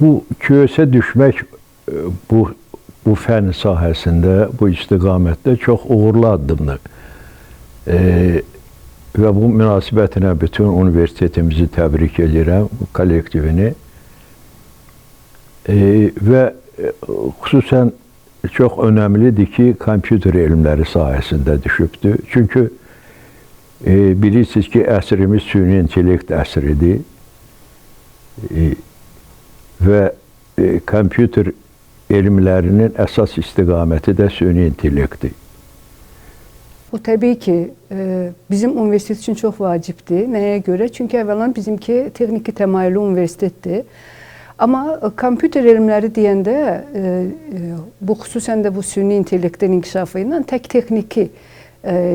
Bu QS düşmək bu fənn sahəsində, bu istiqamətdə çox uğurlu addımdır. Və bu münasibətlə bütün universitetimizi təbrik edirəm, bu kollektivini. Və xüsusən çox önəmlidir ki, kompüter elmləri sahəsində düşübdür. Çünki bilirsiniz ki, əsrimiz süni intellekt əsridir. Və kompüter elmlərinin əsas istiqaməti də süni intellektdir. Bu təbii ki, bizim universitet üçün çox vacibdir. Nəyə görə? Çünki əvvəlan bizimki texniki təmayüllü universitetdir. Amma kompüter elmləri deyəndə, bu xüsusən də bu süni intellektin inkişafı ilə tək texniki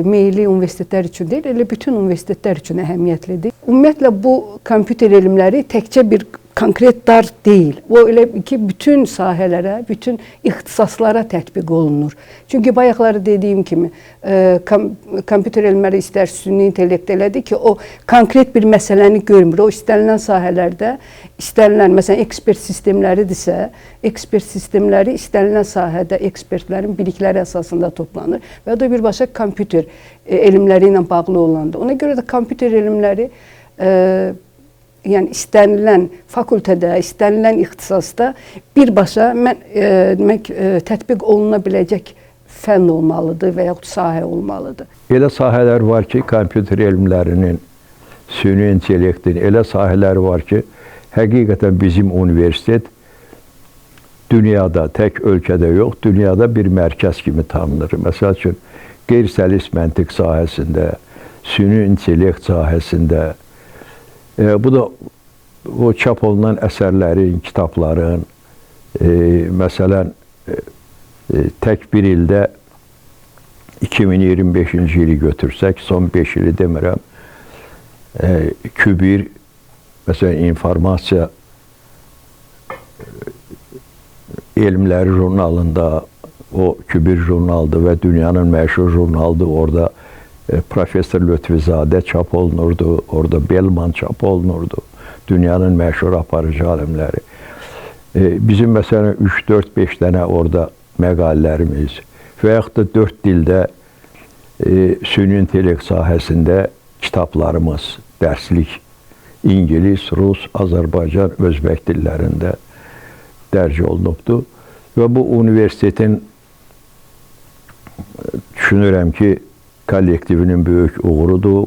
meyilli universitetlər üçün deyil, elə bütün universitetlər üçün əhəmiyyətlidir. Ümumiyyətlə, bu kompüter elmləri təkcə bir konkret dar deyil. O elə ki, bütün sahələrə, bütün ixtisaslara tətbiq olunur. Çünki bayaqları dediyim kimi, kompüter elmləri istər süni intellekt elədir ki, o konkret bir məsələni görmür. O istənilən sahələrdə, istənilən, məsələn, ekspert sistemləridirsə, ekspert sistemləri istənilən sahədə ekspertlərin bilikləri əsasında toplanır və o da birbaşa kompüter elmləri ilə bağlı olandır. Ona görə də kompüter elmləri yəni istənilən fakültədə, istənilən ixtisasda birbaşa tətbiq oluna biləcək fənn olmalıdır və yaxud sahə olmalıdır. Elə sahələr var ki, kompüter elmlərinin, süni intellektin, elə sahələri var ki, həqiqətən bizim universitet dünyada, tək ölkədə yox, dünyada bir mərkəz kimi tanınır. Məsəl üçün, qeyri-səlis məntiq sahəsində, süni intellekt sahəsində, bu da o çap olunan əsərlərin, kitabların, məsələn, tək bir ildə 2025-ci ili götürsək, son 5 ili demirəm, Kübir, məsələn, informasiya elmləri jurnalında, o Kübir jurnaldır və dünyanın məşhur jurnaldır, orada Profesör Lütfizadə çap olunurdu, orada Bellman çap olunurdu, dünyanın məşhur aparıcı alimləri. Bizim məsələn 3-4-5 dənə orada məqalələrimiz və yaxud da 4 dildə süni intellekt sahəsində kitablarımız, dərslik İngilis, Rus, Azərbaycan, Özbək dillərində dərc olunubdur. Və bu universitetin düşünürəm ki, kollektivinin böyük uğurudur.